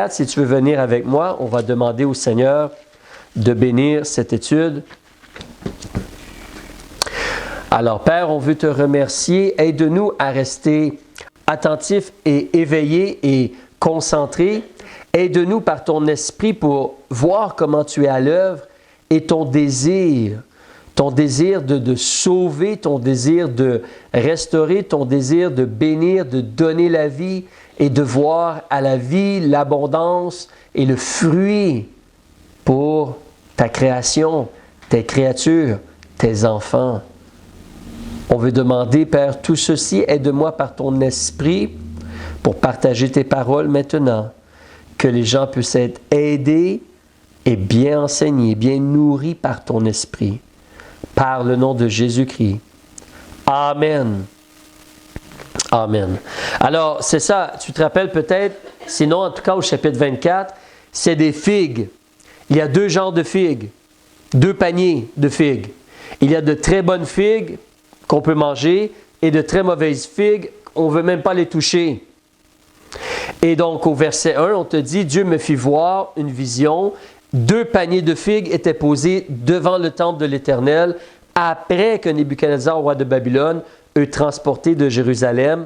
Si tu veux venir avec moi, on va demander au Seigneur de bénir cette étude. Alors, Père, on veut te remercier. Aide-nous à rester attentifs et éveillés et concentrés. Aide-nous par ton esprit pour voir comment tu es à l'œuvre et ton désir de sauver, ton désir de restaurer, ton désir de bénir, de donner la vie et de voir à la vie l'abondance et le fruit pour ta création, tes créatures, tes enfants. On veut demander, Père, tout ceci, aide-moi par ton esprit pour partager tes paroles maintenant, que les gens puissent être aidés et bien enseignés, bien nourris par ton esprit. Par le nom de Jésus-Christ. Amen. Amen. Alors, c'est ça, tu te rappelles peut-être, sinon en tout cas au chapitre 24, c'est des figues. Il y a 2 genres de figues, 2 paniers de figues. Il y a de très bonnes figues qu'on peut manger et de très mauvaises figues, on ne veut même pas les toucher. Et donc au verset 1, on te dit, Dieu me fit voir une vision, 2 paniers de figues étaient posés devant le temple de l'Éternel après que Nebuchadnezzar, roi de Babylone, eut transporté de Jérusalem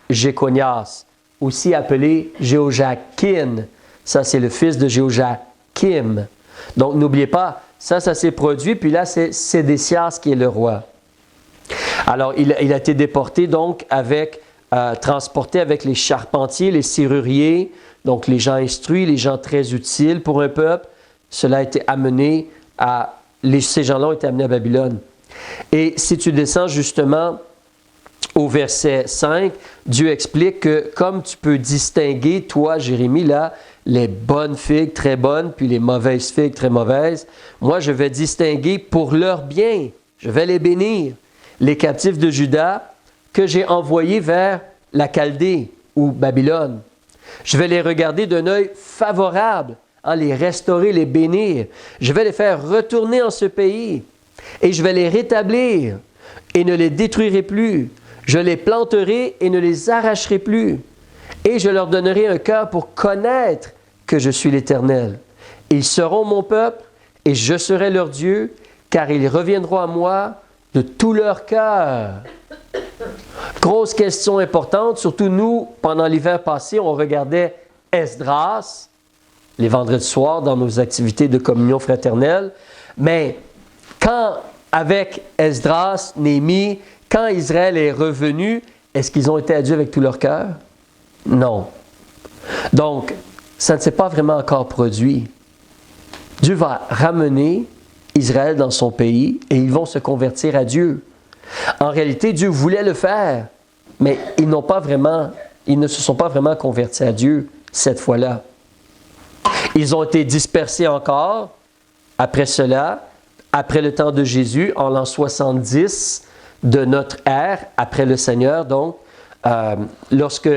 Jéconias, aussi appelé Jéhoiakin. Ça, c'est le fils de Jéhoiakim. Donc, n'oubliez pas, ça s'est produit, puis là, c'est Sédécias qui est le roi. Alors, il a été déporté, donc, transporté avec les charpentiers, les serruriers, donc les gens instruits, les gens très utiles pour un peuple. Cela a été amené ces gens-là ont été amenés à Babylone. Et si tu descends justement au verset 5, Dieu explique que comme tu peux distinguer, toi, Jérémie, là, les bonnes figues très bonnes, puis les mauvaises figues très mauvaises, moi, je vais distinguer pour leur bien, je vais les bénir, les captifs de Juda que j'ai envoyés vers la Chaldée ou Babylone. Je vais les regarder d'un œil favorable, les restaurer, les bénir. Je vais les faire retourner en ce pays et je vais les rétablir et ne les détruirai plus. Je les planterai et ne les arracherai plus. Et je leur donnerai un cœur pour connaître que je suis l'Éternel. Ils seront mon peuple et je serai leur Dieu, car ils reviendront à moi de tout leur cœur. Grosse question importante, surtout nous, pendant l'hiver passé, on regardait Esdras, les vendredis soirs dans nos activités de communion fraternelle. Mais quand, avec Esdras, Néhémie, quand Israël est revenu, est-ce qu'ils ont été à Dieu avec tout leur cœur? Non. Donc, ça ne s'est pas vraiment encore produit. Dieu va ramener Israël dans son pays et ils vont se convertir à Dieu. En réalité, Dieu voulait le faire, mais ils ne se sont pas vraiment convertis à Dieu cette fois-là. Ils ont été dispersés encore après cela, après le temps de Jésus, en l'an 70 de notre ère, après le Seigneur. Donc, lorsque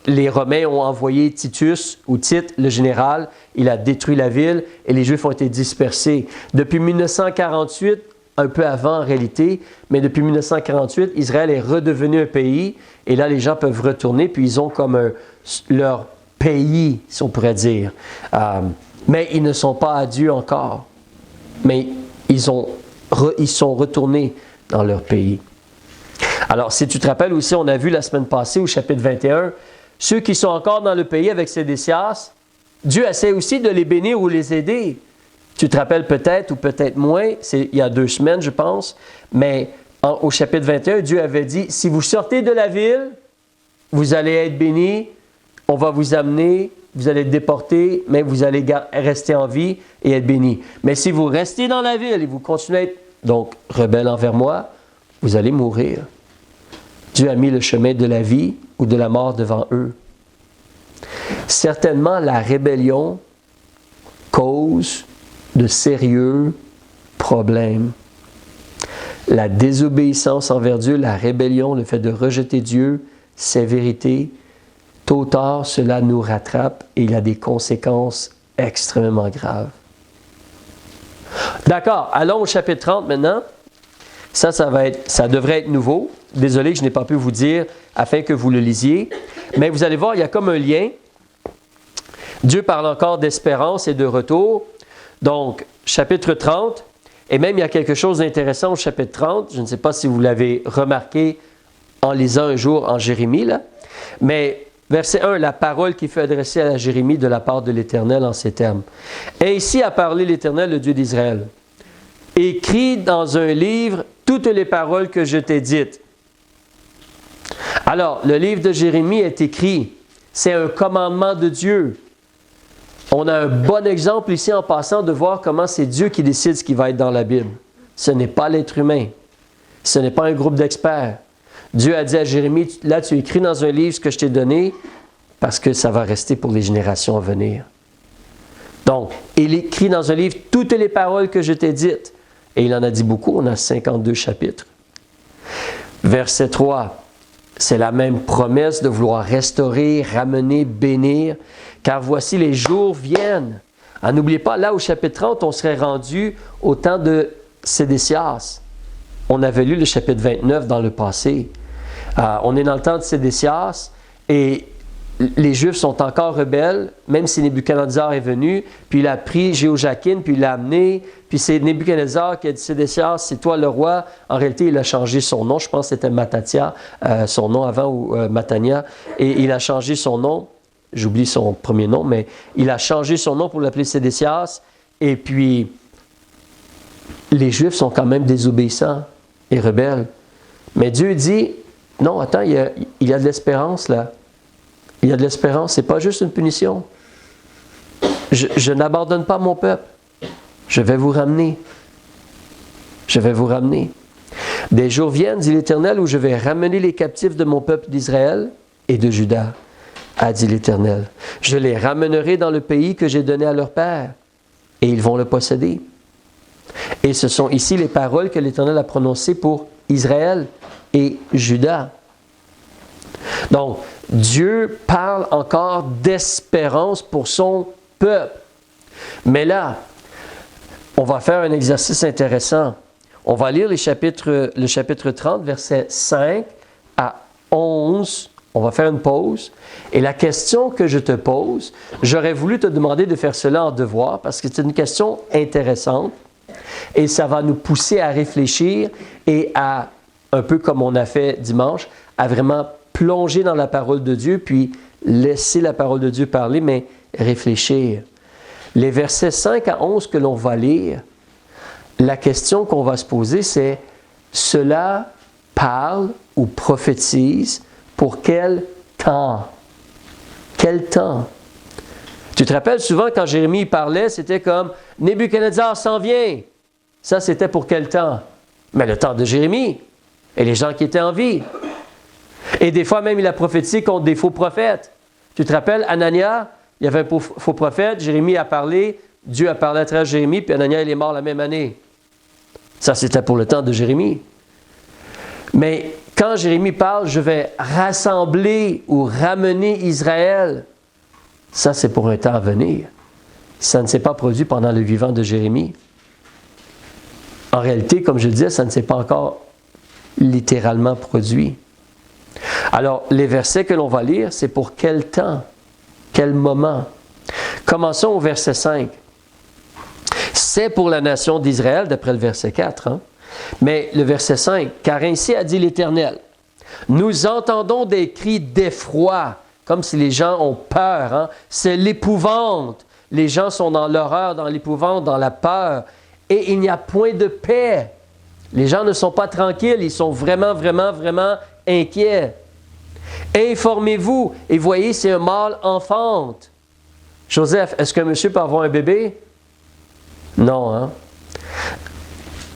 les Romains ont envoyé Titus, ou Tite, le général, il a détruit la ville et les Juifs ont été dispersés. Depuis 1948, un peu avant en réalité, mais depuis 1948, Israël est redevenu un pays et là, les gens peuvent retourner puis ils ont comme leur pays, si on pourrait dire. Mais ils ne sont pas à Dieu encore. Mais ils sont retournés dans leur pays. Alors, si tu te rappelles aussi, on a vu la semaine passée au chapitre 21, ceux qui sont encore dans le pays avec Sédécias, Dieu essaie aussi de les bénir ou les aider. Tu te rappelles peut-être ou peut-être moins, c'est il y a 2 semaines, je pense, mais au chapitre 21, Dieu avait dit, si vous sortez de la ville, vous allez être bénis, on va vous amener, vous allez être déportés, mais vous allez rester en vie et être bénis. Mais si vous restez dans la ville et vous continuez à être donc rebelle envers moi, vous allez mourir. Dieu a mis le chemin de la vie ou de la mort devant eux. Certainement, la rébellion cause de sérieux problèmes. La désobéissance envers Dieu, la rébellion, le fait de rejeter Dieu, ses vérités, tôt ou tard, cela nous rattrape et il a des conséquences extrêmement graves. D'accord, allons au chapitre 30 maintenant. Ça devrait être nouveau. Désolé que je n'ai pas pu vous dire afin que vous le lisiez. Mais vous allez voir, il y a comme un lien. Dieu parle encore d'espérance et de retour. Donc, chapitre 30, et même il y a quelque chose d'intéressant au chapitre 30, je ne sais pas si vous l'avez remarqué en lisant un jour en Jérémie, là, mais verset 1, la parole qui fut adressée à Jérémie de la part de l'Éternel en ces termes. « Ainsi a parlé l'Éternel, le Dieu d'Israël. Écris dans un livre toutes les paroles que je t'ai dites. » Alors, le livre de Jérémie est écrit. C'est un commandement de Dieu. On a un bon exemple ici en passant de voir comment c'est Dieu qui décide ce qui va être dans la Bible. Ce n'est pas l'être humain. Ce n'est pas un groupe d'experts. Dieu a dit à Jérémie, là tu écris dans un livre ce que je t'ai donné parce que ça va rester pour les générations à venir. Donc, il écrit dans un livre toutes les paroles que je t'ai dites. Et il en a dit beaucoup, on a 52 chapitres. Verset 3, c'est la même promesse de vouloir restaurer, ramener, bénir. Car voici les jours viennent. Ah, n'oubliez pas, là au chapitre 30, on serait rendu au temps de Sédécias. On avait lu le chapitre 29 dans le passé. On est dans le temps de Sédécias et les Juifs sont encore rebelles, même si Nebuchadnezzar est venu, puis il a pris Jéhoiakim, puis il l'a amené, puis c'est Nebuchadnezzar qui a dit Sédécias, c'est toi le roi. En réalité, il a changé son nom, je pense que c'était Mattathia, son nom avant, ou Matania, et il a changé son nom. J'oublie son premier nom, mais il a changé son nom pour l'appeler Sédécias. Et puis, les Juifs sont quand même désobéissants et rebelles. Mais Dieu dit, non, attends, il y a de l'espérance là. Il y a de l'espérance, ce n'est pas juste une punition. Je n'abandonne pas mon peuple. Je vais vous ramener. Je vais vous ramener. Des jours viennent, dit l'Éternel, où je vais ramener les captifs de mon peuple d'Israël et de Juda, a dit l'Éternel. Je les ramènerai dans le pays que j'ai donné à leur père, et ils vont le posséder. Et ce sont ici les paroles que l'Éternel a prononcées pour Israël et Juda. Donc, Dieu parle encore d'espérance pour son peuple. Mais là, on va faire un exercice intéressant. On va lire le chapitre 30, versets 5 à 11. On va faire une pause. Et la question que je te pose, j'aurais voulu te demander de faire cela en devoir parce que c'est une question intéressante. Et ça va nous pousser à réfléchir et à, un peu comme on a fait dimanche, à vraiment plonger dans la parole de Dieu, puis laisser la parole de Dieu parler, mais réfléchir. Les versets 5 à 11 que l'on va lire, la question qu'on va se poser, c'est cela parle ou prophétise pour quel temps? Quel temps? Tu te rappelles souvent quand Jérémie parlait, c'était comme Nebuchadnezzar s'en vient. Ça, c'était pour quel temps? Mais le temps de Jérémie et les gens qui étaient en vie. Et des fois même, il a prophétisé contre des faux prophètes. Tu te rappelles, Anania, il y avait un faux prophète, Jérémie a parlé, Dieu a parlé à travers Jérémie, puis Anania, il est mort la même année. Ça, c'était pour le temps de Jérémie. Mais quand Jérémie parle, je vais rassembler ou ramener Israël, ça, c'est pour un temps à venir. Ça ne s'est pas produit pendant le vivant de Jérémie. En réalité, comme je le disais, ça ne s'est pas encore littéralement produit. Alors, les versets que l'on va lire, c'est pour quel temps? Quel moment? Commençons au verset 5. C'est pour la nation d'Israël, d'après le verset 4. Hein? Mais le verset 5, « Car ainsi a dit l'Éternel, nous entendons des cris d'effroi, comme si les gens ont peur. Hein? C'est l'épouvante. Les gens sont dans l'horreur, dans l'épouvante, dans la peur. Et il n'y a point de paix. Les gens ne sont pas tranquilles, ils sont vraiment, vraiment, vraiment inquiets. Informez-vous et voyez si un mâle enfante. » Joseph, est-ce qu'un monsieur peut avoir un bébé? Non, hein?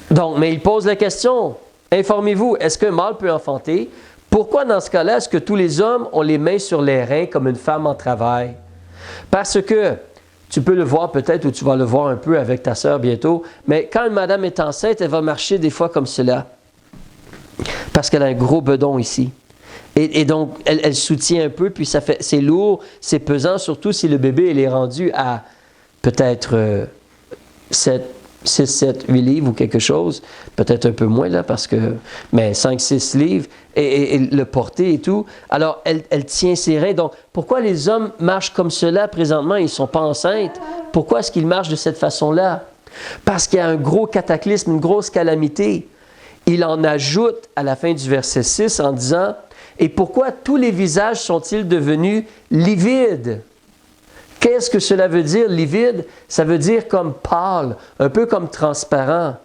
Donc, mais il pose la question. Informez-vous, est-ce qu'un mâle peut enfanter? Pourquoi dans ce cas-là, est-ce que tous les hommes ont les mains sur les reins comme une femme en travail? Parce que, tu peux le voir peut-être ou tu vas le voir un peu avec ta sœur bientôt, mais quand une madame est enceinte, elle va marcher des fois comme cela. Parce qu'elle a un gros bedon ici. Et donc, elle soutient un peu, puis c'est lourd, c'est pesant, surtout si le bébé il est rendu à peut-être 7, 6, 7, 8 livres ou quelque chose, peut-être un peu moins là, mais 5, 6 livres, et le porter et tout. Alors, elle tient ses reins. Donc, pourquoi les hommes marchent comme cela présentement? Ils ne sont pas enceintes. Pourquoi est-ce qu'ils marchent de cette façon-là? Parce qu'il y a un gros cataclysme, une grosse calamité. Il en ajoute à la fin du verset 6 en disant, « Et pourquoi tous les visages sont-ils devenus livides? » Qu'est-ce que cela veut dire, livide? Ça veut dire comme pâle, un peu comme transparent.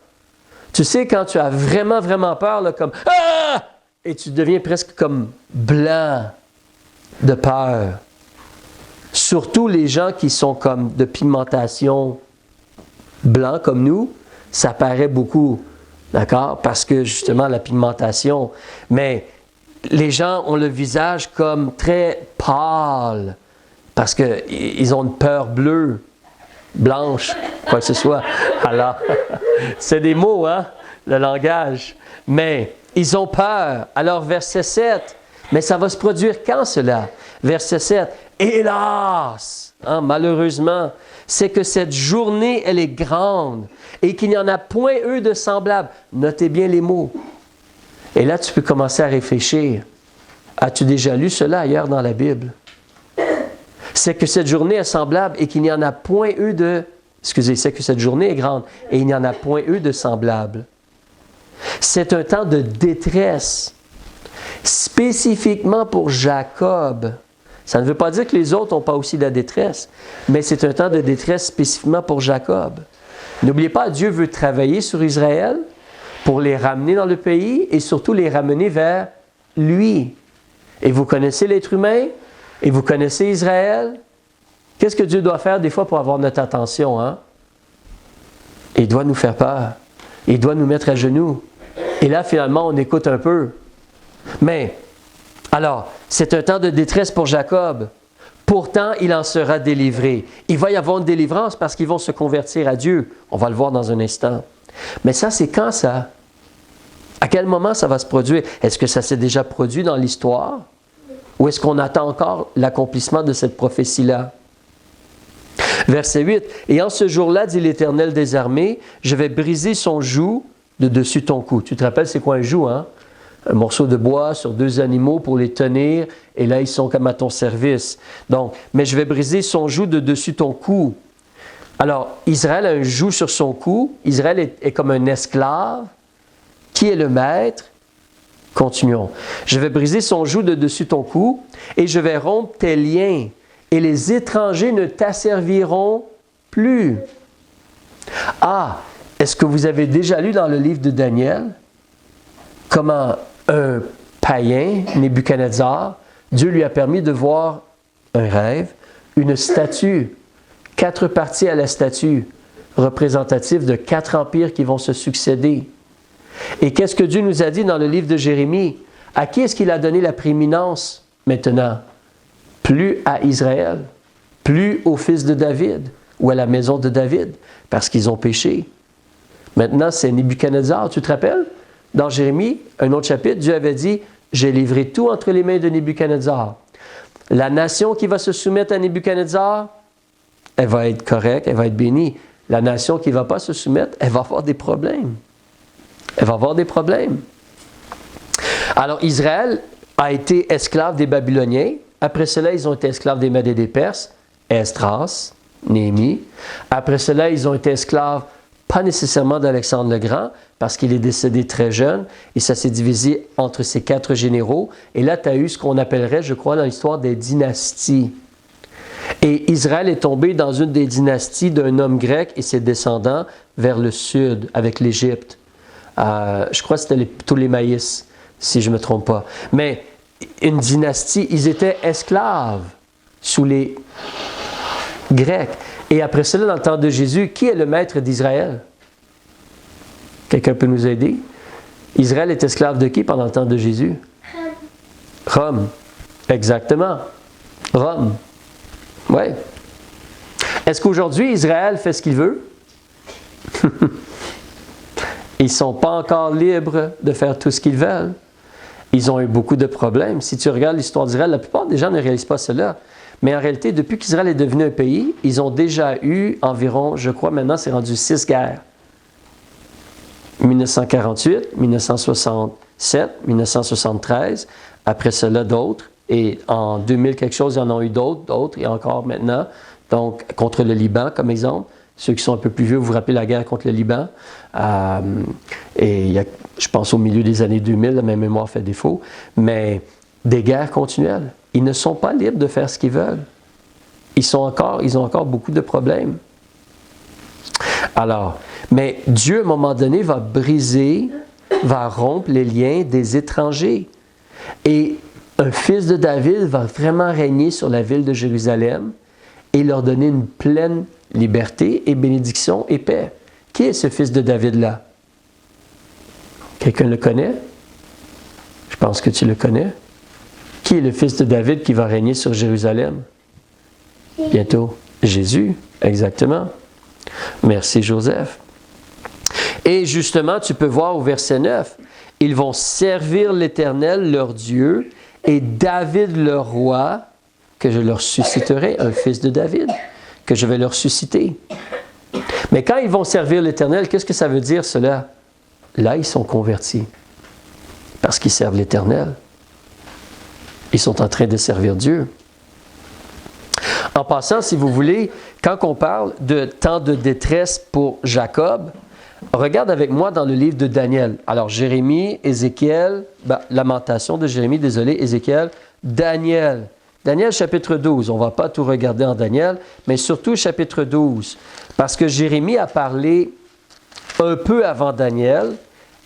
Tu sais, quand tu as vraiment, vraiment peur, là, comme « Ah! » et tu deviens presque comme blanc de peur. Surtout les gens qui sont comme de pigmentation blanc comme nous, ça paraît beaucoup, d'accord? Parce que justement, la pigmentation. Mais les gens ont le visage comme très pâle. Parce qu'ils ont une peur bleue, blanche, quoi que ce soit. Alors, c'est des mots, hein, le langage. Mais ils ont peur. Alors, verset 7, mais ça va se produire quand cela? Verset 7, hélas, hein, malheureusement, c'est que cette journée, elle est grande et qu'il n'y en a point eux de semblables. Notez bien les mots. Et là, tu peux commencer à réfléchir. As-tu déjà lu cela ailleurs dans la Bible? C'est que cette journée est semblable et qu'il n'y en a point eux de... Excusez, c'est que cette journée est grande et il n'y en a point eux de semblables. C'est un temps de détresse, spécifiquement pour Jacob. Ça ne veut pas dire que les autres n'ont pas aussi de la détresse, mais c'est un temps de détresse spécifiquement pour Jacob. N'oubliez pas, Dieu veut travailler sur Israël pour les ramener dans le pays et surtout les ramener vers lui. Et vous connaissez l'être humain? Et vous connaissez Israël? Qu'est-ce que Dieu doit faire des fois pour avoir notre attention? Hein? Il doit nous faire peur. Il doit nous mettre à genoux. Et là, finalement, on écoute un peu. Mais, alors, c'est un temps de détresse pour Jacob. Pourtant, il en sera délivré. Il va y avoir une délivrance parce qu'ils vont se convertir à Dieu. On va le voir dans un instant. Mais ça, c'est quand ça? À quel moment ça va se produire? Est-ce que ça s'est déjà produit dans l'histoire? Ou est-ce qu'on attend encore l'accomplissement de cette prophétie-là? Verset 8. « Et en ce jour-là, dit l'Éternel des armées, je vais briser son joug de dessus ton cou. » Tu te rappelles, c'est quoi un joug, hein? Un morceau de bois sur 2 animaux pour les tenir, et là, ils sont comme à ton service. Donc, mais je vais briser son joug de dessus ton cou. Alors, Israël a un joug sur son cou. Israël est comme un esclave. Qui est le maître? Continuons. Je vais briser son joug de dessus ton cou et je vais rompre tes liens et les étrangers ne t'asserviront plus. Ah, est-ce que vous avez déjà lu dans le livre de Daniel comment un païen, Nebuchadnezzar, Dieu lui a permis de voir un rêve, une statue, 4 parties à la statue, représentatives de 4 empires qui vont se succéder. Et qu'est-ce que Dieu nous a dit dans le livre de Jérémie? À qui est-ce qu'il a donné la prééminence maintenant? Plus à Israël, plus au fils de David ou à la maison de David, parce qu'ils ont péché. Maintenant, c'est Nebuchadnezzar, tu te rappelles? Dans Jérémie, un autre chapitre, Dieu avait dit, « J'ai livré tout entre les mains de Nebuchadnezzar. » La nation qui va se soumettre à Nebuchadnezzar, elle va être correcte, elle va être bénie. La nation qui ne va pas se soumettre, elle va avoir des problèmes. Elle va avoir des problèmes. Alors, Israël a été esclave des Babyloniens. Après cela, ils ont été esclaves des Mèdes et des Perses. Esdras, Néhémie. Après cela, ils ont été esclaves, pas nécessairement d'Alexandre le Grand, parce qu'il est décédé très jeune, et ça s'est divisé entre ces 4 généraux. Et là, tu as eu ce qu'on appellerait, je crois, dans l'histoire des dynasties. Et Israël est tombé dans une des dynasties d'un homme grec et ses descendants vers le sud, avec l'Égypte. Je crois que c'était tous les maïs, si je ne me trompe pas. Mais une dynastie, ils étaient esclaves sous les Grecs. Et après cela, dans le temps de Jésus, qui est le maître d'Israël? Quelqu'un peut nous aider? Israël est esclave de qui pendant le temps de Jésus? Rome. Exactement. Rome. Oui. Est-ce qu'aujourd'hui, Israël fait ce qu'il veut? Ils ne sont pas encore libres de faire tout ce qu'ils veulent. Ils ont eu beaucoup de problèmes. Si tu regardes l'histoire d'Israël, la plupart des gens ne réalisent pas cela. Mais en réalité, depuis qu'Israël est devenu un pays, ils ont déjà eu environ, je crois maintenant, c'est rendu 6 guerres 1948, 1967, 1973, après cela d'autres, et en 2000 quelque chose, il y en a eu d'autres, et encore maintenant, donc contre le Liban comme exemple. Ceux qui sont un peu plus vieux, vous vous rappelez la guerre contre le Liban, et il y a, je pense au milieu des années 2000, ma mémoire fait défaut, mais des guerres continuelles. Ils ne sont pas libres de faire ce qu'ils veulent. Ils ont encore beaucoup de problèmes. Alors, mais Dieu, à un moment donné, va rompre les liens des étrangers. Et un fils de David va vraiment régner sur la ville de Jérusalem et leur donner une pleine liberté et bénédiction et paix. Qui est ce fils de David-là? Quelqu'un le connaît? Je pense que tu le connais. Qui est le fils de David qui va régner sur Jérusalem? Bientôt. Jésus, exactement. Merci Joseph. Et justement, tu peux voir au verset 9, ils vont servir l'Éternel, leur Dieu, et David, leur roi, que je leur susciterai, un fils de David, que je vais leur susciter. Mais quand ils vont servir l'Éternel, qu'est-ce que ça veut dire cela? Là, ils sont convertis. Parce qu'ils servent l'Éternel. Ils sont en train de servir Dieu. En passant, si vous voulez, quand on parle de temps de détresse pour Jacob, regarde avec moi dans le livre de Daniel. Alors, Jérémie, Ézéchiel, Lamentation de Jérémie, désolé, Ézéchiel, Daniel. Daniel chapitre 12, on ne va pas tout regarder en Daniel, mais surtout chapitre 12. Parce que Jérémie a parlé un peu avant Daniel,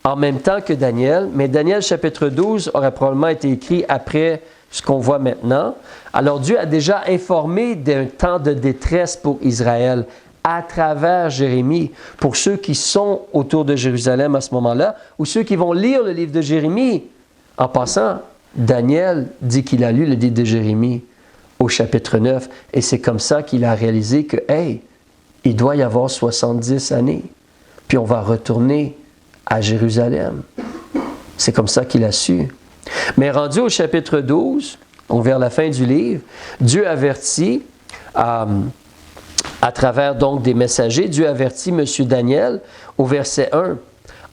en même temps que Daniel, mais Daniel chapitre 12 aurait probablement été écrit après ce qu'on voit maintenant. Alors Dieu a déjà informé d'un temps de détresse pour Israël à travers Jérémie, pour ceux qui sont autour de Jérusalem à ce moment-là, ou ceux qui vont lire le livre de Jérémie. En passant, Daniel dit qu'il a lu le livre de Jérémie au chapitre 9, et c'est comme ça qu'il a réalisé que, hey, il doit y avoir 70 années, puis on va retourner à Jérusalem. C'est comme ça qu'il a su. Mais rendu au chapitre 12, donc vers la fin du livre, Dieu avertit, à travers donc des messagers, Dieu avertit M. Daniel au verset 1.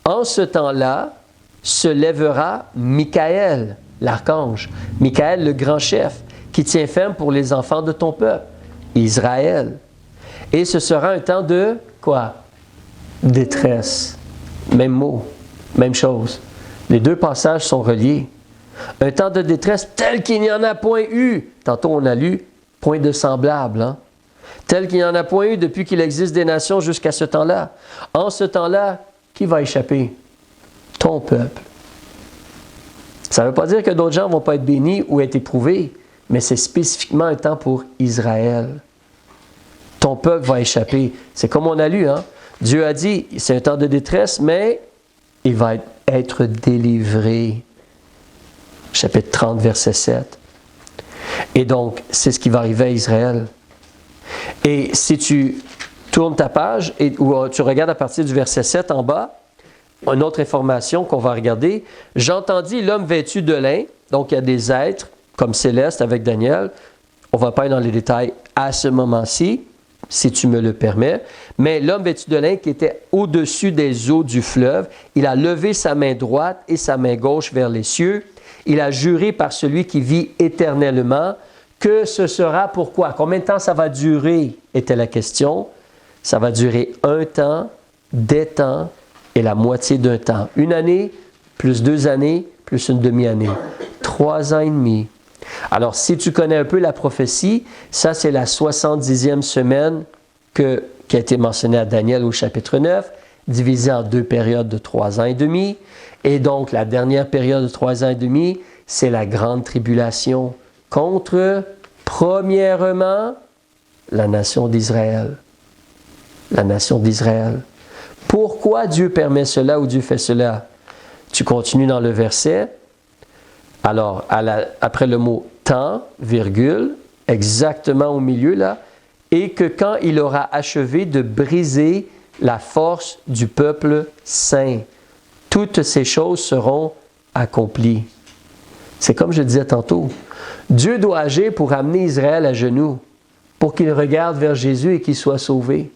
En ce temps-là, se lèvera Michaël, l'archange, Michaël le grand chef, qui tient ferme pour les enfants de ton peuple, Israël. Et ce sera un temps de quoi? Détresse. Même mot, même chose. Les deux passages sont reliés. Un temps de détresse tel qu'il n'y en a point eu. Tantôt on a lu point de semblable, hein? Tel qu'il n'y en a point eu depuis qu'il existe des nations jusqu'à ce temps-là. En ce temps-là, qui va échapper? Ton peuple. Ça ne veut pas dire que d'autres gens ne vont pas être bénis ou être éprouvés, mais c'est spécifiquement un temps pour Israël. Ton peuple va échapper. C'est comme on a lu, hein? Dieu a dit, c'est un temps de détresse, mais il va être délivré. Chapitre 30, verset 7. Et donc, c'est ce qui va arriver à Israël. Et si tu tournes ta page ou tu regardes à partir du verset 7 en bas, une autre information qu'on va regarder, j'entendis l'homme vêtu de lin, donc il y a des êtres comme célestes avec Daniel, on ne va pas aller dans les détails à ce moment-ci, si tu me le permets, mais l'homme vêtu de lin qui était au-dessus des eaux du fleuve, il a levé sa main droite et sa main gauche vers les cieux, il a juré par celui qui vit éternellement que ce sera pourquoi? Combien de temps ça va durer? Était la question. Ça va durer un temps, des temps et la moitié d'un temps. Une année, plus 2 années, plus une demi-année. 3 ans et demi. Alors, si tu connais un peu la prophétie, ça c'est la 70e semaine qui a été mentionnée à Daniel au chapitre 9, divisée en 2 périodes de 3 ans et demi. Et donc, la dernière période de 3 ans et demi, c'est la grande tribulation contre, premièrement, la nation d'Israël. La nation d'Israël. Pourquoi Dieu permet cela ou Dieu fait cela? Tu continues dans le verset. Alors, après le mot « temps », virgule, exactement au milieu là, et que quand il aura achevé de briser la force du peuple saint, toutes ces choses seront accomplies. C'est comme je disais tantôt, Dieu doit agir pour amener Israël à genoux, pour qu'il regarde vers Jésus et qu'il soit sauvé.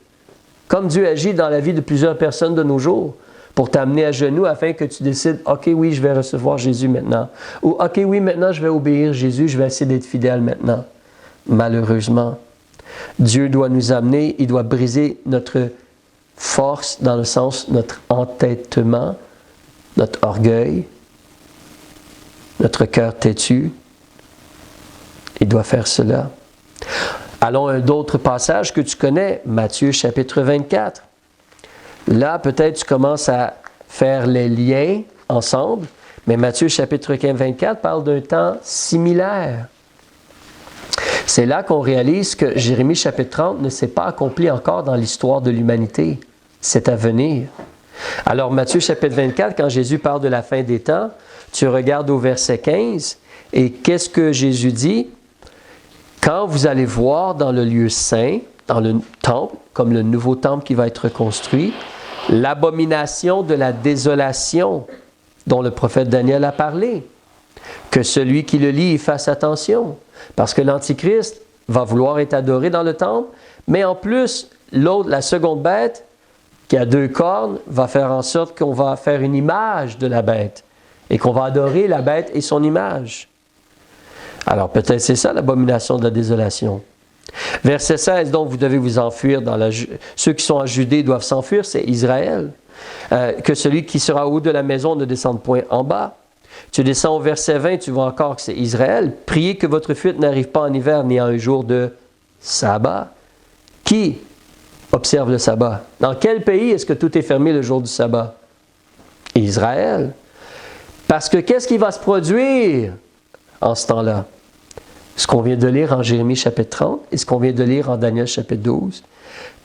Comme Dieu agit dans la vie de plusieurs personnes de nos jours, pour t'amener à genoux afin que tu décides, OK, oui, je vais recevoir Jésus maintenant. Ou OK, oui, maintenant, je vais obéir Jésus, je vais essayer d'être fidèle maintenant. Malheureusement, Dieu doit nous amener, il doit briser notre force dans le sens notre entêtement, notre orgueil, notre cœur têtu. Il doit faire cela. Allons à un autre passage que tu connais, Matthieu chapitre 24. Là, peut-être tu commences à faire les liens ensemble, mais Matthieu chapitre 24 parle d'un temps similaire. C'est là qu'on réalise que Jérémie chapitre 30 ne s'est pas accompli encore dans l'histoire de l'humanité. C'est à venir. Alors Matthieu chapitre 24, quand Jésus parle de la fin des temps, tu regardes au verset 15, et qu'est-ce que Jésus dit? Quand vous allez voir dans le lieu saint, dans le temple, comme le nouveau temple qui va être reconstruit, l'abomination de la désolation dont le prophète Daniel a parlé, que celui qui le lit y fasse attention, parce que l'Antichrist va vouloir être adoré dans le temple, mais en plus, l'autre, la seconde bête, qui a 2 cornes, va faire en sorte qu'on va faire une image de la bête et qu'on va adorer la bête et son image. Alors peut-être c'est ça l'abomination de la désolation. Verset 16, donc vous devez vous enfuir ceux qui sont en Judée doivent s'enfuir, c'est Israël. Que celui qui sera au haut de la maison ne descende point en bas. Tu descends au verset 20, tu vois encore que c'est Israël. Priez que votre fuite n'arrive pas en hiver ni à un jour de sabbat. Qui observe le sabbat? Dans quel pays est-ce que tout est fermé le jour du sabbat? Israël. Parce que qu'est-ce qui va se produire en ce temps-là? Ce qu'on vient de lire en Jérémie chapitre 30 et ce qu'on vient de lire en Daniel chapitre 12.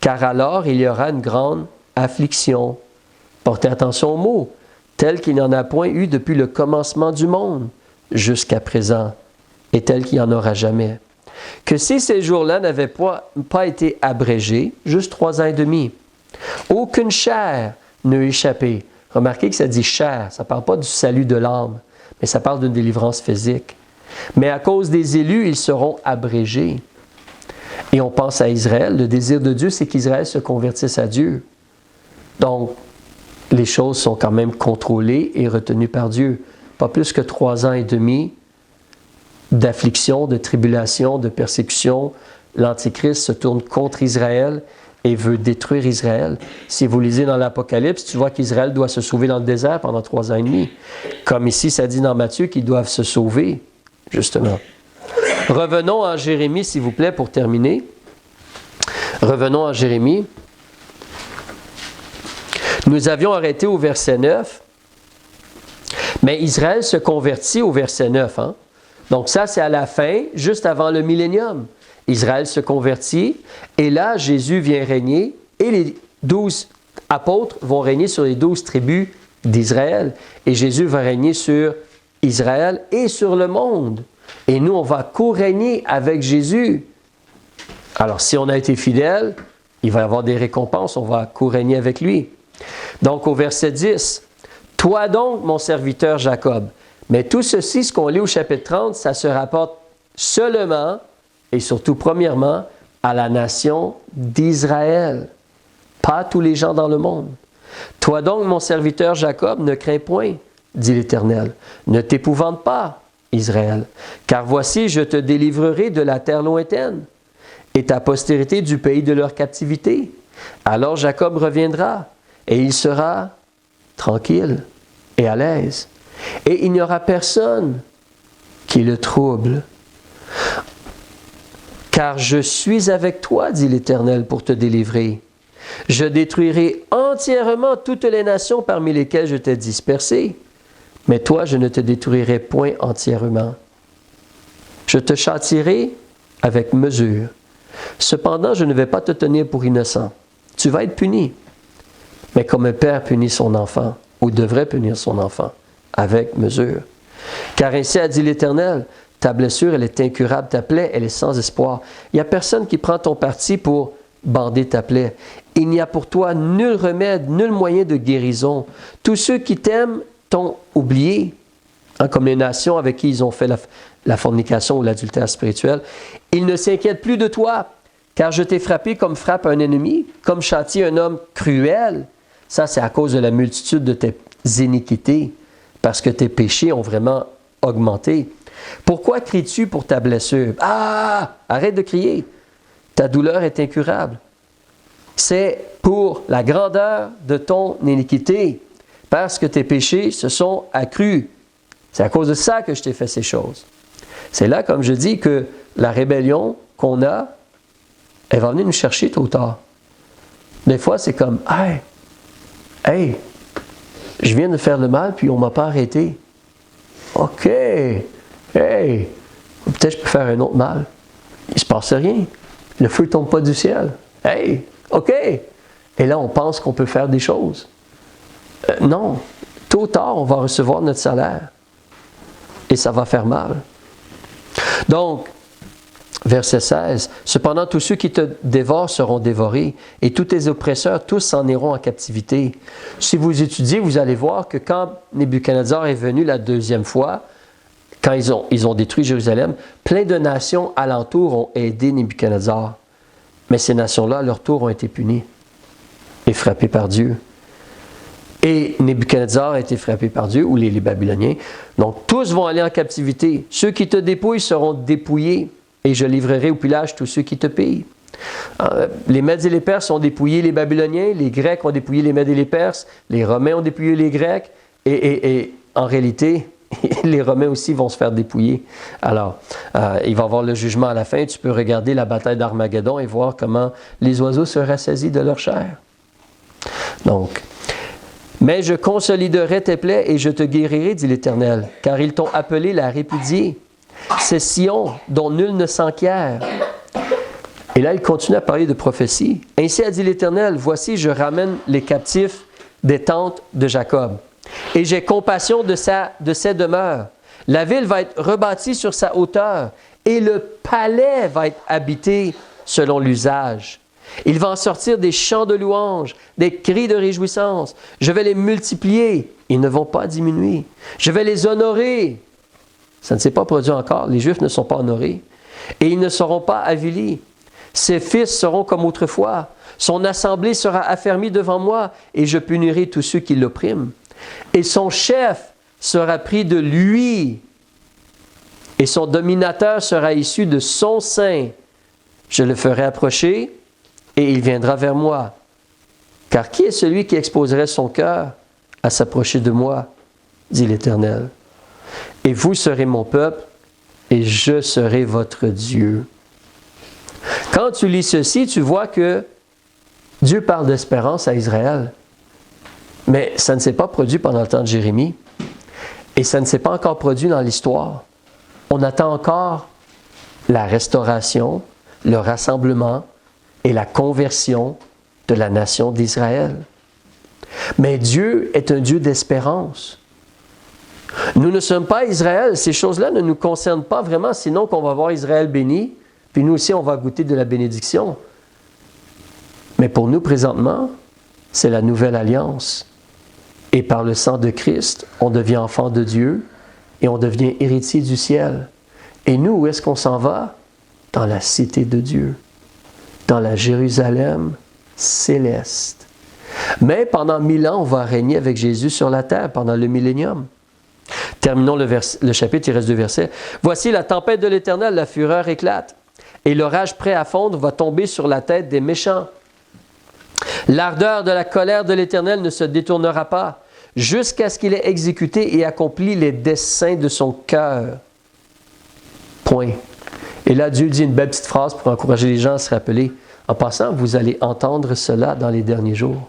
Car alors il y aura une grande affliction. Portez attention aux mots. Tel qu'il n'y en a point eu depuis le commencement du monde jusqu'à présent, et tel qu'il n'y en aura jamais. Que si ces jours-là n'avaient pas été abrégés, juste 3 ans et demi, aucune chair n'a échappé. Remarquez que ça dit chair, ça ne parle pas du salut de l'âme, mais ça parle d'une délivrance physique. Mais à cause des élus, ils seront abrégés. Et on pense à Israël. Le désir de Dieu, c'est qu'Israël se convertisse à Dieu. Donc, les choses sont quand même contrôlées et retenues par Dieu. Pas plus que 3 ans et demi d'affliction, de tribulation, de persécution. L'Antichrist se tourne contre Israël et veut détruire Israël. Si vous lisez dans l'Apocalypse, tu vois qu'Israël doit se sauver dans le désert pendant 3 ans et demi. Comme ici, ça dit dans Matthieu qu'ils doivent se sauver, justement. Revenons en Jérémie, s'il vous plaît, pour terminer. Revenons en Jérémie. Nous avions arrêté au verset 9, mais Israël se convertit au verset 9. Hein? Donc ça, c'est à la fin, juste avant le millénium. Israël se convertit, et là, Jésus vient régner, et les 12 apôtres vont régner sur les 12 tribus d'Israël. Et Jésus va régner sur Israël et sur le monde. Et nous, on va co-régner avec Jésus. Alors, si on a été fidèle, il va y avoir des récompenses, on va co-régner avec lui. Donc, au verset 10, « Toi donc, mon serviteur Jacob. » Mais tout ceci, ce qu'on lit au chapitre 30, ça se rapporte seulement, et surtout premièrement, à la nation d'Israël. Pas à tous les gens dans le monde. « Toi donc, mon serviteur Jacob, ne crains point, dit l'Éternel. Ne t'épouvante pas, Israël, car voici, je te délivrerai de la terre lointaine, et ta postérité du pays de leur captivité. Alors Jacob reviendra, et il sera tranquille et à l'aise. Et il n'y aura personne qui le trouble. Car je suis avec toi, dit l'Éternel, pour te délivrer. Je détruirai entièrement toutes les nations parmi lesquelles je t'ai dispersé. Mais toi, je ne te détruirai point entièrement. Je te châtierai avec mesure. Cependant, je ne vais pas te tenir pour innocent. Tu vas être puni. Mais comme un père punit son enfant, ou devrait punir son enfant, avec mesure. Car ainsi a dit l'Éternel, ta blessure, elle est incurable, ta plaie, elle est sans espoir. Il n'y a personne qui prend ton parti pour bander ta plaie. Il n'y a pour toi nul remède, nul moyen de guérison. Tous ceux qui t'aiment t'ont oublié, hein, comme les nations avec qui ils ont fait la fornication ou l'adultère spirituel. Ils ne s'inquiètent plus de toi, car je t'ai frappé comme frappe un ennemi, comme châtie un homme cruel. Ça, c'est à cause de la multitude de tes iniquités, parce que tes péchés ont vraiment augmenté. Pourquoi cries-tu pour ta blessure? Ah! Arrête de crier. Ta douleur est incurable. C'est pour la grandeur de ton iniquité, parce que tes péchés se sont accrus. C'est à cause de ça que je t'ai fait ces choses. C'est là, comme je dis, que la rébellion qu'on a, elle va venir nous chercher tôt ou tard. Des fois, c'est comme, hey, je viens de faire le mal, puis on ne m'a pas arrêté. OK, hey, peut-être je peux faire un autre mal. Il ne se passe rien. Le feu ne tombe pas du ciel. Hey, OK. Et là, on pense qu'on peut faire des choses. Non, tôt ou tard, on va recevoir notre salaire. Et ça va faire mal. Donc, verset 16, « Cependant, tous ceux qui te dévorent seront dévorés, et tous tes oppresseurs, tous s'en iront en captivité. » Si vous étudiez, vous allez voir que quand Nebuchadnezzar est venu la deuxième fois, quand ils ont détruit Jérusalem, plein de nations alentours ont aidé Nebuchadnezzar. Mais ces nations-là, à leur tour, ont été punies et frappées par Dieu. Et Nebuchadnezzar a été frappé par Dieu, ou les Babyloniens. Donc, tous vont aller en captivité. Ceux qui te dépouillent seront dépouillés, et je livrerai au pillage tous ceux qui te pillent. Les Mèdes et les Perses ont dépouillé les Babyloniens, les Grecs ont dépouillé les Mèdes et les Perses, les Romains ont dépouillé les Grecs, et en réalité, les Romains aussi vont se faire dépouiller. Alors, il va y avoir le jugement à la fin. Tu peux regarder la bataille d'Armageddon et voir comment les oiseaux se rassasient de leur chair. Donc, mais je consoliderai tes plaies et je te guérirai, dit l'Éternel, car ils t'ont appelé la répudiée. C'est Sion, dont nul ne s'enquiert. Et là, il continue à parler de prophétie. Ainsi a dit l'Éternel, voici, je ramène les captifs des tentes de Jacob. Et j'ai compassion de ses demeures. La ville va être rebâtie sur sa hauteur, et le palais va être habité selon l'usage. Il va en sortir des chants de louange, des cris de réjouissance. Je vais les multiplier, ils ne vont pas diminuer. Je vais les honorer. Ça ne s'est pas produit encore, les Juifs ne sont pas honorés. Et ils ne seront pas avilis. Ses fils seront comme autrefois. Son assemblée sera affermie devant moi, et je punirai tous ceux qui l'oppriment. Et son chef sera pris de lui, et son dominateur sera issu de son sein. Je le ferai approcher, et il viendra vers moi. Car qui est celui qui exposerait son cœur à s'approcher de moi, dit l'Éternel. Et vous serez mon peuple, et je serai votre Dieu. Quand tu lis ceci, tu vois que Dieu parle d'espérance à Israël. Mais ça ne s'est pas produit pendant le temps de Jérémie. Et ça ne s'est pas encore produit dans l'histoire. On attend encore la restauration, le rassemblement et la conversion de la nation d'Israël. Mais Dieu est un Dieu d'espérance. Nous ne sommes pas Israël. Ces choses-là ne nous concernent pas vraiment, sinon qu'on va voir Israël béni, puis nous aussi on va goûter de la bénédiction. Mais pour nous présentement, c'est la nouvelle alliance. Et par le sang de Christ, on devient enfant de Dieu et on devient héritier du ciel. Et nous, où est-ce qu'on s'en va? Dans la cité de Dieu, dans la Jérusalem céleste. Mais pendant 1000 ans, on va régner avec Jésus sur la terre pendant le millénium. Terminons le chapitre, il reste 2 versets. « Voici la tempête de l'Éternel, la fureur éclate, et l'orage prêt à fondre va tomber sur la tête des méchants. L'ardeur de la colère de l'Éternel ne se détournera pas, jusqu'à ce qu'il ait exécuté et accompli les desseins de son cœur. » Point. Et là, Dieu dit une belle petite phrase pour encourager les gens à se rappeler. En passant, vous allez entendre cela dans les derniers jours.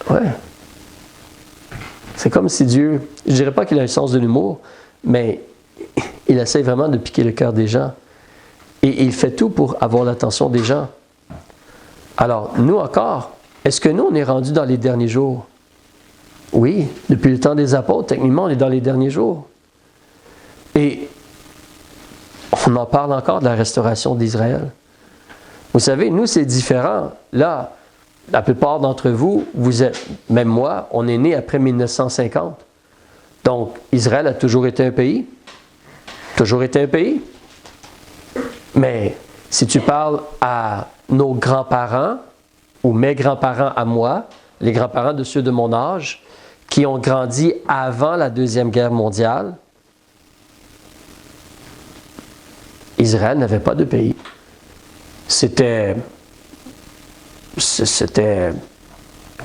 Ouais. C'est comme si Dieu, je ne dirais pas qu'il a un sens de l'humour, mais il essaie vraiment de piquer le cœur des gens. Et il fait tout pour avoir l'attention des gens. Alors, nous encore, est-ce que nous, on est rendus dans les derniers jours? Oui, depuis le temps des apôtres, techniquement, on est dans les derniers jours. Et on en parle encore de la restauration d'Israël. Vous savez, nous, c'est différent. Là, la plupart d'entre vous, vous êtes, même moi, on est né après 1950. Donc, Israël a toujours été un pays. Toujours été un pays. Mais Si tu parles à nos grands-parents ou mes grands-parents à moi, les grands-parents de ceux de mon âge, qui ont grandi avant la Deuxième Guerre mondiale, Israël n'avait pas de pays. C'était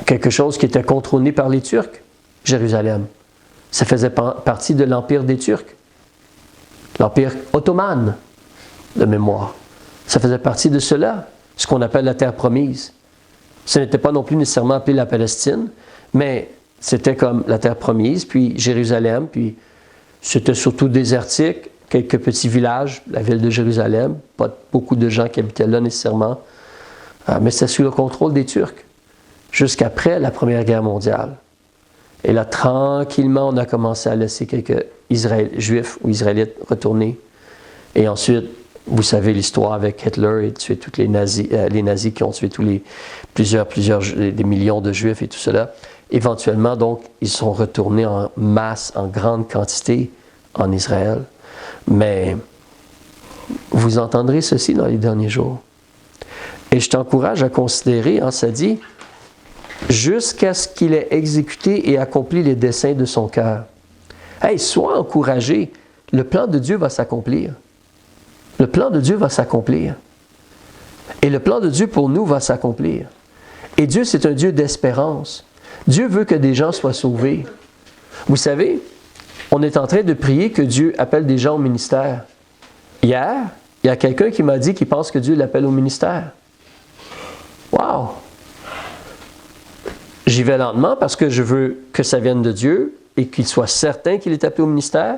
quelque chose qui était contrôlé par les Turcs, Jérusalem. Ça faisait partie de l'Empire des Turcs, l'Empire ottoman, de mémoire. Ça faisait partie de cela, ce qu'on appelle la terre promise. Ce n'était pas non plus nécessairement appelé la Palestine, mais c'était comme la terre promise, puis Jérusalem, puis c'était surtout désertique, quelques petits villages, la ville de Jérusalem, pas beaucoup de gens qui habitaient là nécessairement, mais c'était sous le contrôle des Turcs, jusqu'après la Première Guerre mondiale. Et là, tranquillement, on a commencé à laisser quelques Juifs ou Israélites retourner. Et ensuite, vous savez l'histoire avec Hitler et tuer tous les nazis qui ont tué des millions de Juifs et tout cela. Éventuellement, donc, ils sont retournés en masse, en grande quantité en Israël. Mais vous entendrez ceci dans les derniers jours. Et je t'encourage à considérer, ça dit, jusqu'à ce qu'il ait exécuté et accompli les desseins de son cœur. Hey, sois encouragé. Le plan de Dieu va s'accomplir. Le plan de Dieu va s'accomplir. Et le plan de Dieu pour nous va s'accomplir. Et Dieu, c'est un Dieu d'espérance. Dieu veut que des gens soient sauvés. Vous savez, on est en train de prier que Dieu appelle des gens au ministère. Hier, il y a quelqu'un qui m'a dit qu'il pense que Dieu l'appelle au ministère. Wow! J'y vais lentement parce que je veux que ça vienne de Dieu et qu'il soit certain qu'il est appelé au ministère.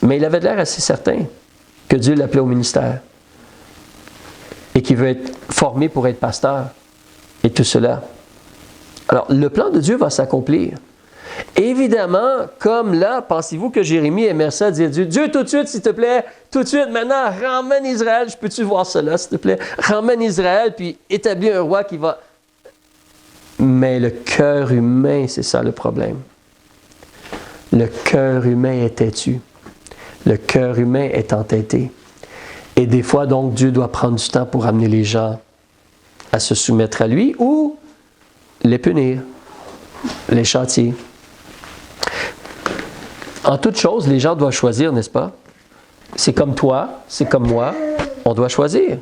Mais il avait l'air assez certain que Dieu l'appelait au ministère et qu'il veut être formé pour être pasteur et tout cela. Alors, le plan de Dieu va s'accomplir. Évidemment, comme là, pensez-vous que Jérémie aimerait ça dire Dieu, tout de suite, s'il te plaît, tout de suite, maintenant, ramène Israël, peux-tu voir cela, s'il te plaît? Ramène Israël, puis établis un roi qui va... Mais le cœur humain, c'est ça le problème. Le cœur humain est têtu. Le cœur humain est entêté. Et des fois, donc, Dieu doit prendre du temps pour amener les gens à se soumettre à lui ou les punir, les châtier. En toute chose, les gens doivent choisir, n'est-ce pas? C'est comme toi, c'est comme moi, on doit choisir.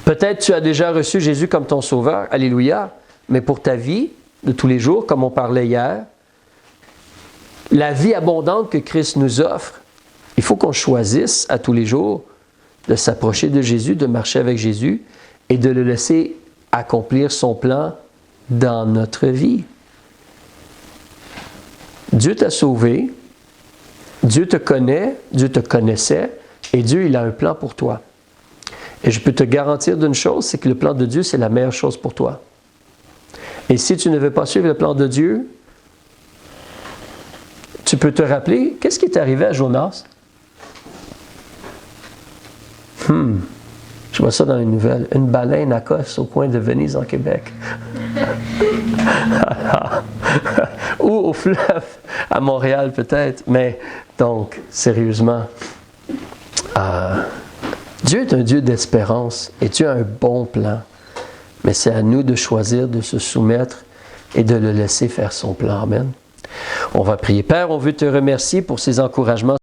Peut-être tu as déjà reçu Jésus comme ton sauveur, alléluia, mais pour ta vie de tous les jours, comme on parlait hier, la vie abondante que Christ nous offre, il faut qu'on choisisse à tous les jours de s'approcher de Jésus, de marcher avec Jésus et de le laisser accomplir son plan dans notre vie. Dieu t'a sauvé, Dieu te connaît, Dieu te connaissait, et Dieu, il a un plan pour toi. Et je peux te garantir d'une chose, c'est que le plan de Dieu, c'est la meilleure chose pour toi. Et si tu ne veux pas suivre le plan de Dieu, tu peux te rappeler, qu'est-ce qui est arrivé à Jonas? Je vois ça dans les nouvelles. Une baleine accoste au coin de Venise, en Québec. Ou au fleuve, à Montréal peut-être. Mais donc, sérieusement, Dieu est un Dieu d'espérance et Dieu a un bon plan. Mais c'est à nous de choisir de se soumettre et de le laisser faire son plan. Amen. On va prier. Père, on veut te remercier pour ces encouragements.